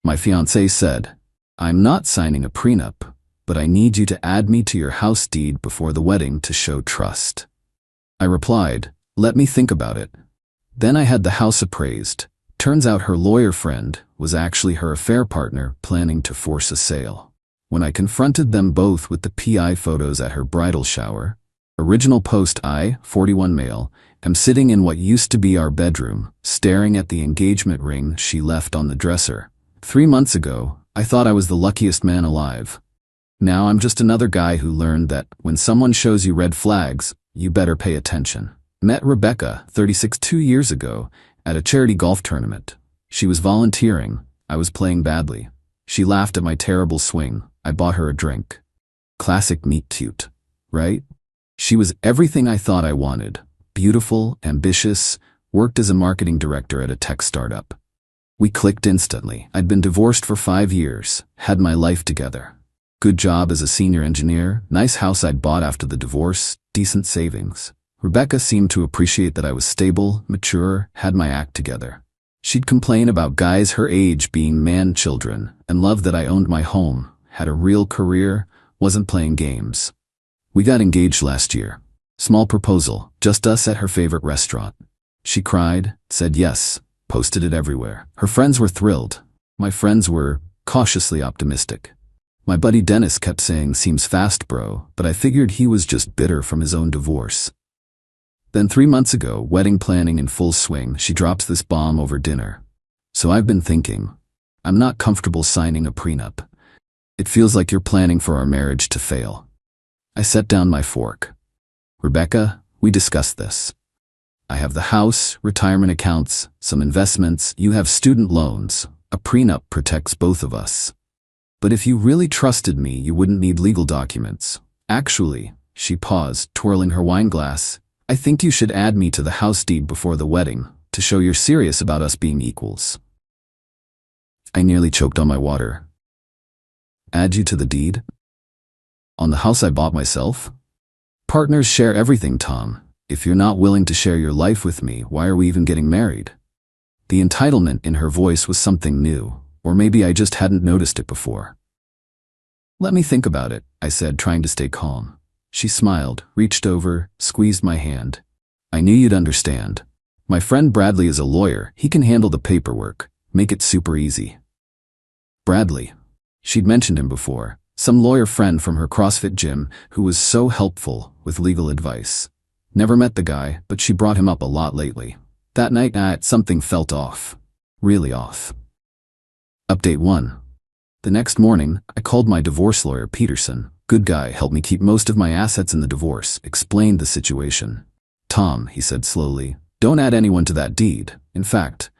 My fiancée said, "I'm not signing a prenup, but I need you to add me to your house deed before the wedding to show trust." I replied, "Let me think about it." Then I had the house appraised. Turns out her lawyer friend was actually her affair partner planning to force a sale. When I confronted them both with the PI photos at her bridal shower, original post I, 41 male, am sitting in what used to be our bedroom, staring at the engagement ring she left on the dresser. 3 months ago, I thought I was the luckiest man alive. Now I'm just another guy who learned that when someone shows you red flags, you better pay attention. Met Rebecca, 36, 2 years ago, at a charity golf tournament. She was volunteering. I was playing badly. She laughed at my terrible swing. I bought her a drink. Classic meet cute, right? She was everything I thought I wanted. Beautiful, ambitious, worked as a marketing director at a tech startup. We clicked instantly. I'd been divorced for 5 years, had my life together. Good job as a senior engineer, nice house I'd bought after the divorce, decent savings. Rebecca seemed to appreciate that I was stable, mature, had my act together. She'd complain about guys her age being man-children, and loved that I owned my home, had a real career, wasn't playing games. We got engaged last year. Small proposal, just us at her favorite restaurant. She cried, said yes, posted it everywhere. Her friends were thrilled. My friends were cautiously optimistic. My buddy Dennis kept saying, "Seems fast, bro," but I figured he was just bitter from his own divorce. Then 3 months ago, wedding planning in full swing, she drops this bomb over dinner. So I've been thinking, I'm not comfortable signing a prenup. It feels like you're planning for our marriage to fail. I set down my fork. Rebecca, we discussed this. I have the house, retirement accounts, some investments, you have student loans. A prenup protects both of us. But if you really trusted me, you wouldn't need legal documents. Actually, she paused, twirling her wine glass, I think you should add me to the house deed before the wedding, to show you're serious about us being equals. I nearly choked on my water. Add you to the deed? On the house I bought myself? Partners share everything, Tom. If you're not willing to share your life with me, why are we even getting married? The entitlement in her voice was something new, or maybe I just hadn't noticed it before. Let me think about it, I said, trying to stay calm. She smiled, reached over, squeezed my hand. I knew you'd understand. My friend Bradley is a lawyer. He can handle the paperwork, make it super easy. Bradley. She'd mentioned him before, some lawyer friend from her CrossFit gym who was so helpful with legal advice. Never met the guy, but she brought him up a lot lately. That night, something felt off. Really off. Update 1. The next morning, I called my divorce lawyer, Peterson. Good guy, helped me keep most of my assets in the divorce, explained the situation. Tom, he said slowly, don't add anyone to that deed. In fact,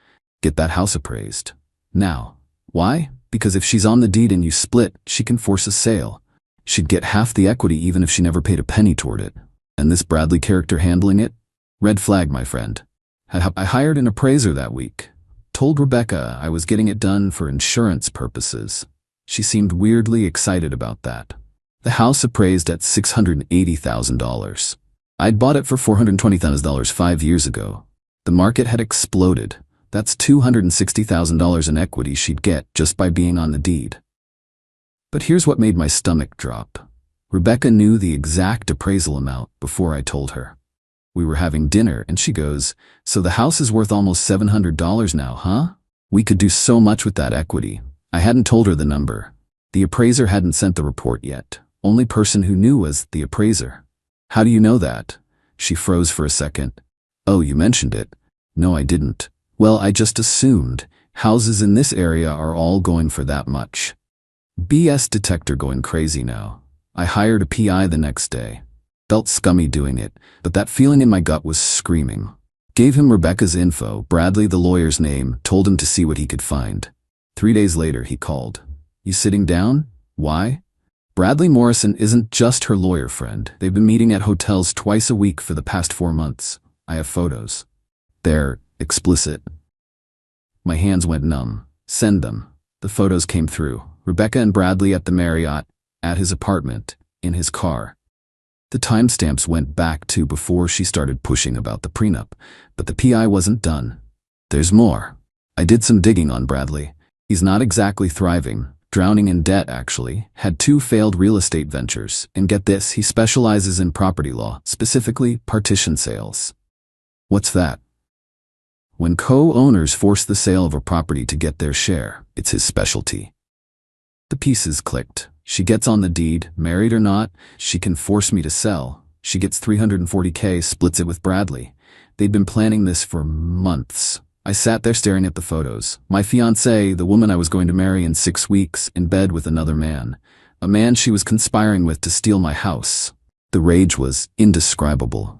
get that house appraised. Now. Why? Because if she's on the deed and you split, she can force a sale. She'd get half the equity even if she never paid a penny toward it. And this Bradley character handling it? Red flag, my friend. I hired an appraiser that week. Told Rebecca I was getting it done for insurance purposes. She seemed weirdly excited about that. The house appraised at $680,000. I'd bought it for $420,000 5 years ago. The market had exploded. That's $260,000 in equity she'd get just by being on the deed. But here's what made my stomach drop. Rebecca knew the exact appraisal amount before I told her. We were having dinner and she goes, "So the house is worth almost $700 now, huh? We could do so much with that equity." I hadn't told her the number. The appraiser hadn't sent the report yet. Only person who knew was the appraiser. How do you know that? She froze for a second. Oh, you mentioned it. No, I didn't. Well, I just assumed. Houses in this area are all going for that much. BS detector going crazy now. I hired a PI the next day. Felt scummy doing it, but that feeling in my gut was screaming. Gave him Rebecca's info, Bradley the lawyer's name, told him to see what he could find. 3 days later, he called. You sitting down? Why? Bradley Morrison isn't just her lawyer friend. They've been meeting at hotels twice a week for the past 4 months. I have photos. They're explicit. My hands went numb. Send them. The photos came through. Rebecca and Bradley at the Marriott, at his apartment, in his car. The timestamps went back to before she started pushing about the prenup, but the PI wasn't done. There's more. I did some digging on Bradley. He's not exactly thriving, drowning in debt actually, had 2 failed real estate ventures, and get this, he specializes in property law, specifically partition sales. What's that? When co-owners force the sale of a property to get their share, it's his specialty. The pieces clicked. She gets on the deed, married or not, she can force me to sell. She gets $340K, splits it with Bradley. They'd been planning this for months. I sat there staring at the photos. My fiancée, the woman I was going to marry in 6 weeks, in bed with another man. A man she was conspiring with to steal my house. The rage was indescribable.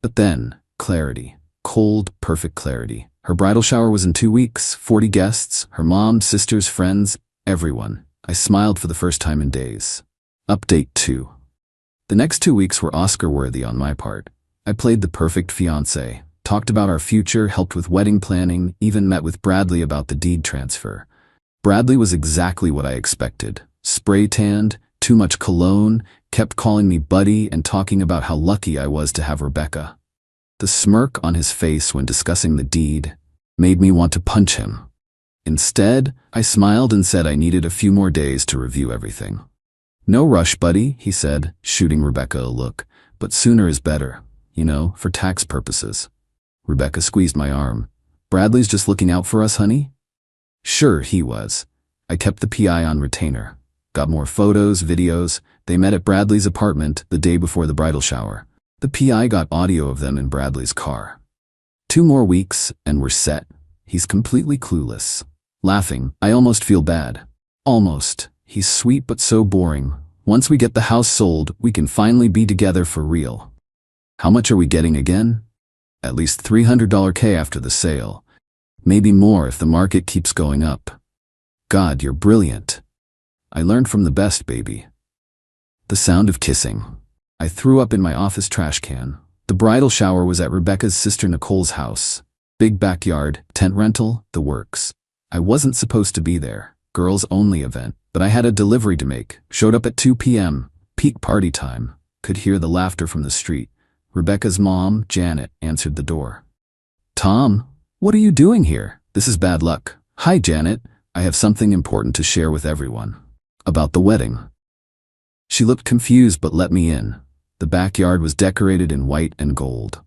But then, clarity. Cold, perfect clarity. Her bridal shower was in 2 weeks, 40 guests, her mom, sisters, friends, everyone. I smiled for the first time in days. Update 2. The next 2 weeks were Oscar-worthy on my part. I played the perfect fiancé, talked about our future, helped with wedding planning, even met with Bradley about the deed transfer. Bradley was exactly what I expected. Spray-tanned, too much cologne, kept calling me buddy and talking about how lucky I was to have Rebecca. The smirk on his face when discussing the deed made me want to punch him. Instead, I smiled and said I needed a few more days to review everything. No rush, buddy, he said, shooting Rebecca a look, but sooner is better, for tax purposes. Rebecca squeezed my arm. Bradley's just looking out for us, honey? Sure, he was. I kept the PI on retainer. Got more photos, videos. They met at Bradley's apartment the day before the bridal shower. The PI got audio of them in Bradley's car. 2 more weeks, and we're set. He's completely clueless. Laughing, I almost feel bad. Almost. He's sweet but so boring. Once we get the house sold, we can finally be together for real. How much are we getting again? At least $300K after the sale. Maybe more if the market keeps going up. God, you're brilliant. I learned from the best, baby. The sound of kissing. I threw up in my office trash can. The bridal shower was at Rebecca's sister Nicole's house. Big backyard, tent rental, the works. I wasn't supposed to be there. Girls only event. But I had a delivery to make. Showed up at 2 p.m. Peak party time. Could hear the laughter from the street. Rebecca's mom, Janet, answered the door. Tom, what are you doing here? This is bad luck. Hi, Janet. I have something important to share with everyone. About the wedding. She looked confused but let me in. The backyard was decorated in white and gold.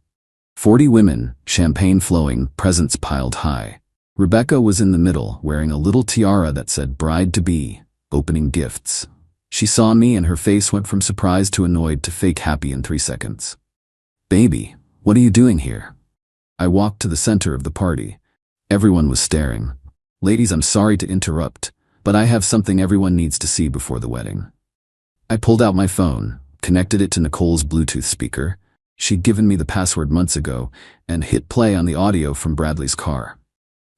40 women, champagne flowing, presents piled high. Rebecca was in the middle, wearing a little tiara that said bride-to-be, opening gifts. She saw me and her face went from surprised to annoyed to fake happy in 3 seconds. Baby, what are you doing here? I walked to the center of the party. Everyone was staring. Ladies, I'm sorry to interrupt, but I have something everyone needs to see before the wedding. I pulled out my phone, connected it to Nicole's Bluetooth speaker. She'd given me the password months ago, and hit play on the audio from Bradley's car.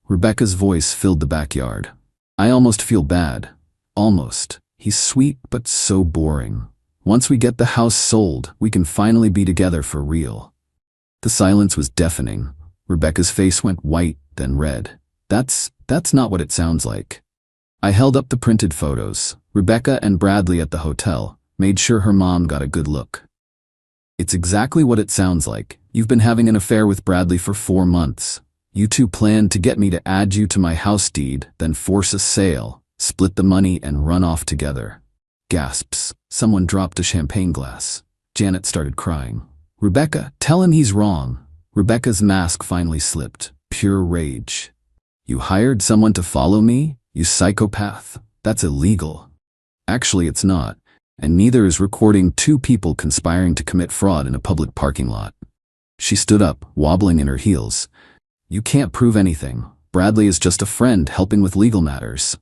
Rebecca's voice filled the backyard. I almost feel bad. Almost. He's sweet but so boring. Once we get the house sold, we can finally be together for real. The silence was deafening. Rebecca's face went white, then red. That's not what it sounds like. I held up the printed photos. Rebecca and Bradley at the hotel. Made sure her mom got a good look. It's exactly what it sounds like. You've been having an affair with Bradley for 4 months. You two planned to get me to add you to my house deed, then force a sale, split the money and run off together. Gasps. Someone dropped a champagne glass. Janet started crying. Rebecca, tell him he's wrong. Rebecca's mask finally slipped. Pure rage. You hired someone to follow me? You psychopath. That's illegal. Actually, it's not. And neither is recording 2 people conspiring to commit fraud in a public parking lot. She stood up, wobbling in her heels. You can't prove anything. Bradley is just a friend helping with legal matters.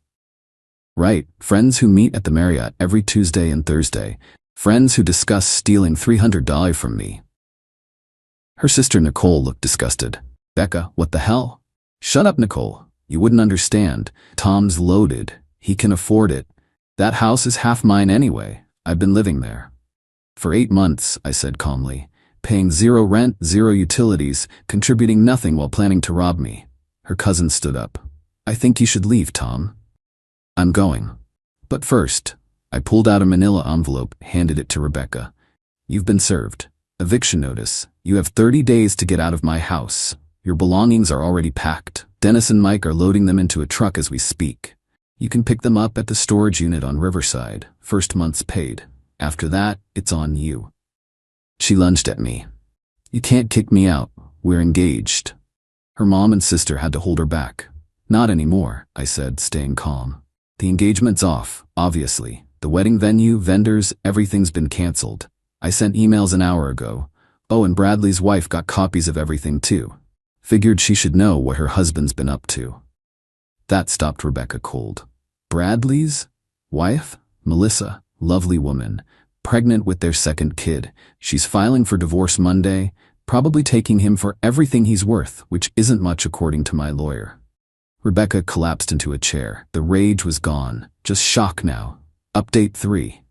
Right, friends who meet at the Marriott every Tuesday and Thursday. Friends who discuss stealing $300 from me. Her sister Nicole looked disgusted. Becca, what the hell? Shut up, Nicole. You wouldn't understand. Tom's loaded. He can afford it. That house is half mine anyway. I've been living there. For 8 months, I said calmly. Paying 0 rent, 0 utilities, contributing nothing while planning to rob me. Her cousin stood up. I think you should leave, Tom. I'm going. But first, I pulled out a manila envelope, handed it to Rebecca. You've been served. Eviction notice. You have 30 days to get out of my house. Your belongings are already packed. Dennis and Mike are loading them into a truck as we speak. You can pick them up at the storage unit on Riverside. First month's paid. After that, it's on you. She lunged at me. You can't kick me out. We're engaged. Her mom and sister had to hold her back. Not anymore, I said, staying calm. The engagement's off, obviously. The wedding venue, vendors, everything's been canceled. I sent emails an hour ago. Oh, and Bradley's wife got copies of everything too. Figured she should know what her husband's been up to. That stopped Rebecca cold. Bradley's wife? Melissa, lovely woman, pregnant with their second kid. She's filing for divorce Monday, probably taking him for everything he's worth, which isn't much according to my lawyer. Rebecca collapsed into a chair. The rage was gone. Just shock now. Update 3.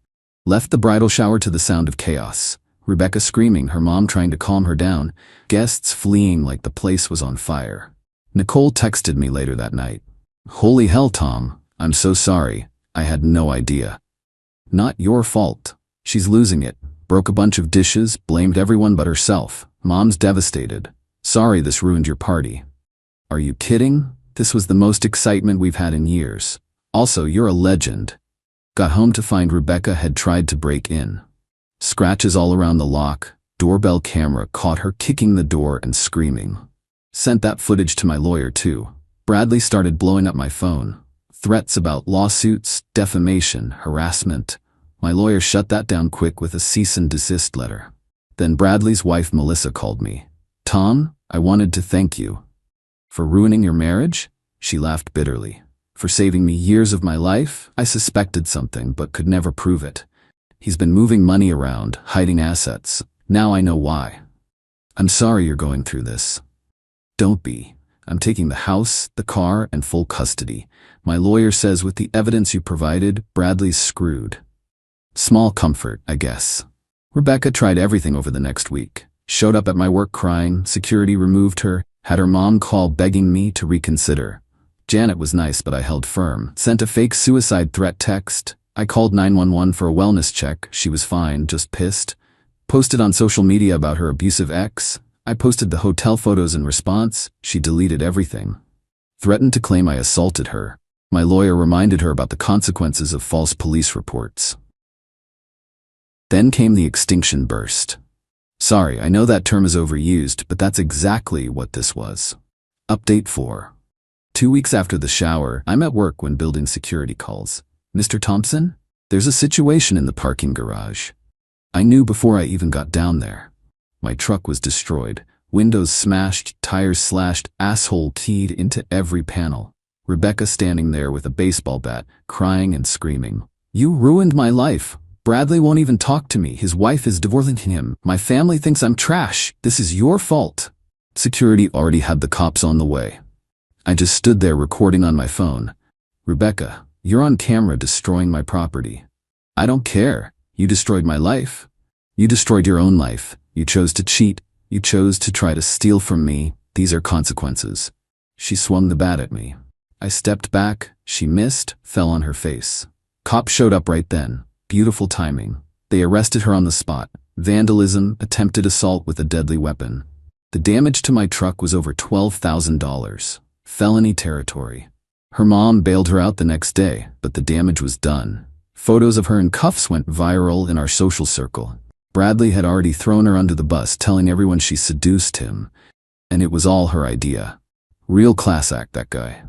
Left the bridal shower to the sound of chaos. Rebecca screaming, her mom trying to calm her down, guests fleeing like the place was on fire. Nicole texted me later that night. Holy hell, Tom. I'm so sorry. I had no idea. Not your fault. She's losing it. Broke a bunch of dishes, blamed everyone but herself. Mom's devastated. Sorry this ruined your party. Are you kidding? This was the most excitement we've had in years. Also, you're a legend. Got home to find Rebecca had tried to break in. Scratches all around the lock. Doorbell camera caught her kicking the door and screaming. Sent that footage to my lawyer too. Bradley started blowing up my phone. Threats about lawsuits, defamation, harassment. My lawyer shut that down quick with a cease and desist letter. Then Bradley's wife Melissa called me. Tom, I wanted to thank you. For ruining your marriage? She laughed bitterly. For saving me years of my life? I suspected something but could never prove it. He's been moving money around, hiding assets. Now I know why. I'm sorry you're going through this. Don't be. I'm taking the house, the car, and full custody. My lawyer says with the evidence you provided, Bradley's screwed. Small comfort, I guess. Rebecca tried everything over the next week. Showed up at my work crying, security removed her, had her mom call begging me to reconsider. Janet was nice but I held firm. Sent a fake suicide threat text. I called 911 for a wellness check. She was fine, just pissed. Posted on social media about her abusive ex. I posted the hotel photos in response. She deleted everything. Threatened to claim I assaulted her. My lawyer reminded her about the consequences of false police reports. Then came the extinction burst. Sorry, I know that term is overused, but that's exactly what this was. Update 4. 2 weeks after the shower, I'm at work when building security calls. Mr. Thompson? There's a situation in the parking garage. I knew before I even got down there. My truck was destroyed. Windows smashed, tires slashed, asshole keyed into every panel. Rebecca standing there with a baseball bat, crying and screaming. You ruined my life. Bradley won't even talk to me. His wife is divorcing him. My family thinks I'm trash. This is your fault. Security already had the cops on the way. I just stood there recording on my phone. Rebecca, you're on camera destroying my property. I don't care. You destroyed my life. You destroyed your own life. You chose to cheat. You chose to try to steal from me. These are consequences. She swung the bat at me. I stepped back. She missed, fell on her face. Cops showed up right then. Beautiful timing. They arrested her on the spot. Vandalism, attempted assault with a deadly weapon. The damage to my truck was over $12,000. Felony territory. Her mom bailed her out the next day, but the damage was done. Photos of her in cuffs went viral in our social circle. Bradley had already thrown her under the bus, telling everyone she seduced him. And it was all her idea. Real class act, that guy.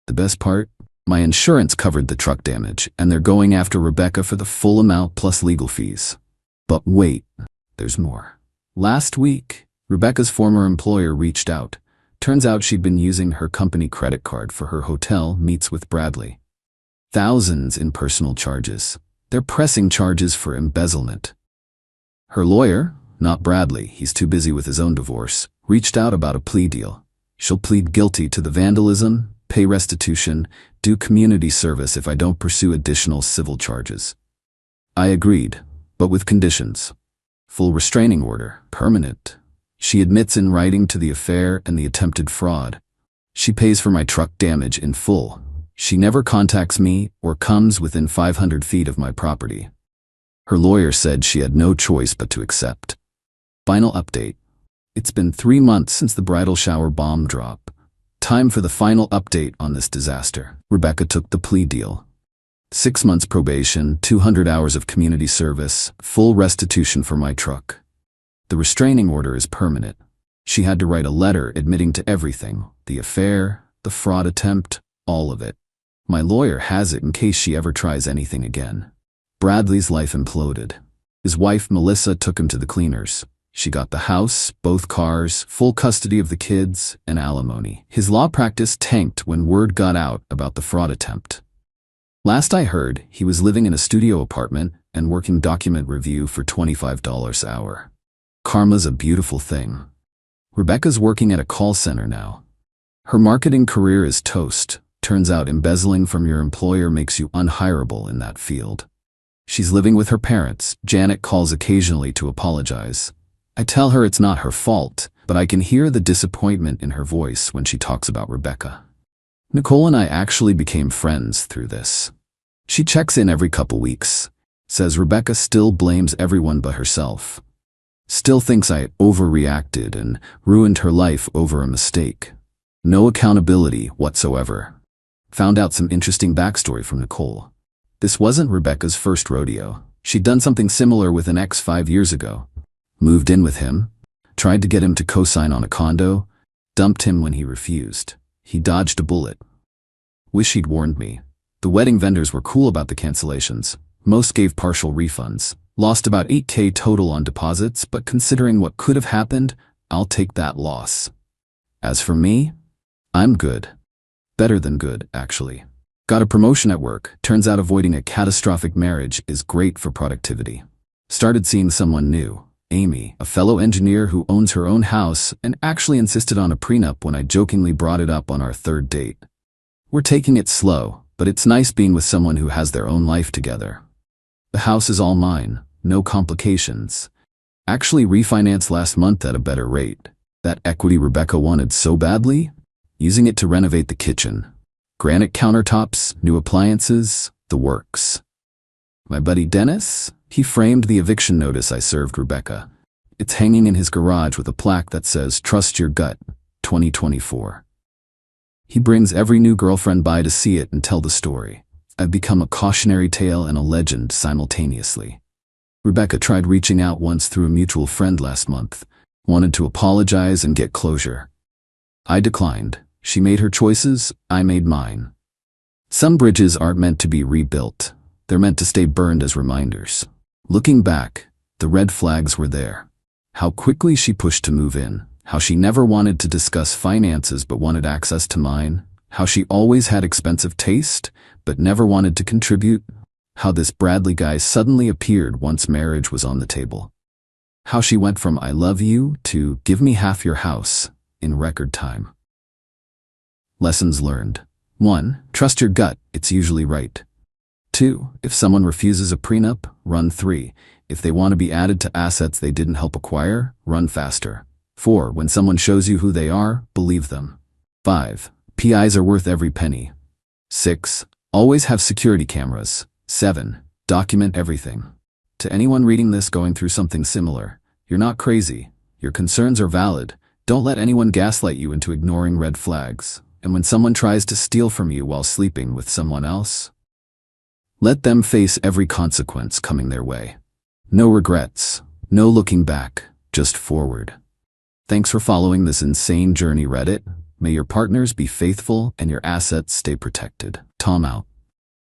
The best part? My insurance covered the truck damage, and they're going after Rebecca for the full amount plus legal fees. But wait, there's more. Last week, Rebecca's former employer reached out. Turns out she'd been using her company credit card for her hotel meets with Bradley. Thousands in personal charges. They're pressing charges for embezzlement. Her lawyer, not Bradley, he's too busy with his own divorce, reached out about a plea deal. She'll plead guilty to the vandalism, pay restitution, do community service if I don't pursue additional civil charges. I agreed, but with conditions. Full restraining order, permanent. She admits in writing to the affair and the attempted fraud. She pays for my truck damage in full. She never contacts me or comes within 500 feet of my property. Her lawyer said she had no choice but to accept. Final update. It's been 3 months since the bridal shower bomb drop. Time for the final update on this disaster. Rebecca took the plea deal. 6 months probation, 200 hours of community service, full restitution for my truck. The restraining order is permanent. She had to write a letter admitting to everything, the affair, the fraud attempt, all of it. My lawyer has it in case she ever tries anything again. Bradley's life imploded. His wife, Melissa, took him to the cleaners. She got the house, both cars, full custody of the kids, and alimony. His law practice tanked when word got out about the fraud attempt. Last I heard, he was living in a studio apartment and working document review for $25 an hour. Karma's a beautiful thing. Rebecca's working at a call center now. Her marketing career is toast. Turns out embezzling from your employer makes you unhireable in that field. She's living with her parents. Janet calls occasionally to apologize. I tell her it's not her fault, but I can hear the disappointment in her voice when she talks about Rebecca. Nicole and I actually became friends through this. She checks in every couple weeks, says Rebecca still blames everyone but herself. Still thinks I overreacted and ruined her life over a mistake. No accountability whatsoever. Found out some interesting backstory from Nicole. This wasn't Rebecca's first rodeo. She'd done something similar with an ex 5 years ago. Moved in with him, tried to get him to co-sign on a condo, dumped him when he refused. He dodged a bullet. Wish he'd warned me. The wedding vendors were cool about the cancellations. Most gave partial refunds. Lost about $8,000 total on deposits, but considering what could have happened, I'll take that loss. As for me, I'm good. Better than good, actually. Got a promotion at work. Turns out avoiding a catastrophic marriage is great for productivity. Started seeing someone new. Amy, a fellow engineer who owns her own house and actually insisted on a prenup when I jokingly brought it up on our 3rd date. We're taking it slow, but it's nice being with someone who has their own life together. The house is all mine, no complications. Actually refinanced last month at a better rate. That equity Rebecca wanted so badly, using it to renovate the kitchen. Granite countertops, new appliances, the works. My buddy Dennis, he framed the eviction notice I served Rebecca. It's hanging in his garage with a plaque that says, "Trust your gut, 2024. He brings every new girlfriend by to see it and tell the story. I've become a cautionary tale and a legend simultaneously. Rebecca tried reaching out once through a mutual friend last month, wanted to apologize and get closure. I declined. She made her choices, I made mine. Some bridges aren't meant to be rebuilt. They're meant to stay burned as reminders. Looking back, the red flags were there. How quickly she pushed to move in. How she never wanted to discuss finances but wanted access to mine. How she always had expensive taste but never wanted to contribute. How this Bradley guy suddenly appeared once marriage was on the table. How she went from "I love you" to "give me half your house" in record time. Lessons learned. 1. Trust your gut, it's usually right. 2. If someone refuses a prenup, run. 3. If they want to be added to assets they didn't help acquire, run faster. 4. When someone shows you who they are, believe them. 5. PIs are worth every penny. 6. Always have security cameras. 7. Document everything. To anyone reading this going through something similar, you're not crazy. Your concerns are valid. Don't let anyone gaslight you into ignoring red flags. And when someone tries to steal from you while sleeping with someone else, let them face every consequence coming their way. No regrets, no looking back, just forward. Thanks for following this insane journey, Reddit. May your partners be faithful and your assets stay protected. Tom out.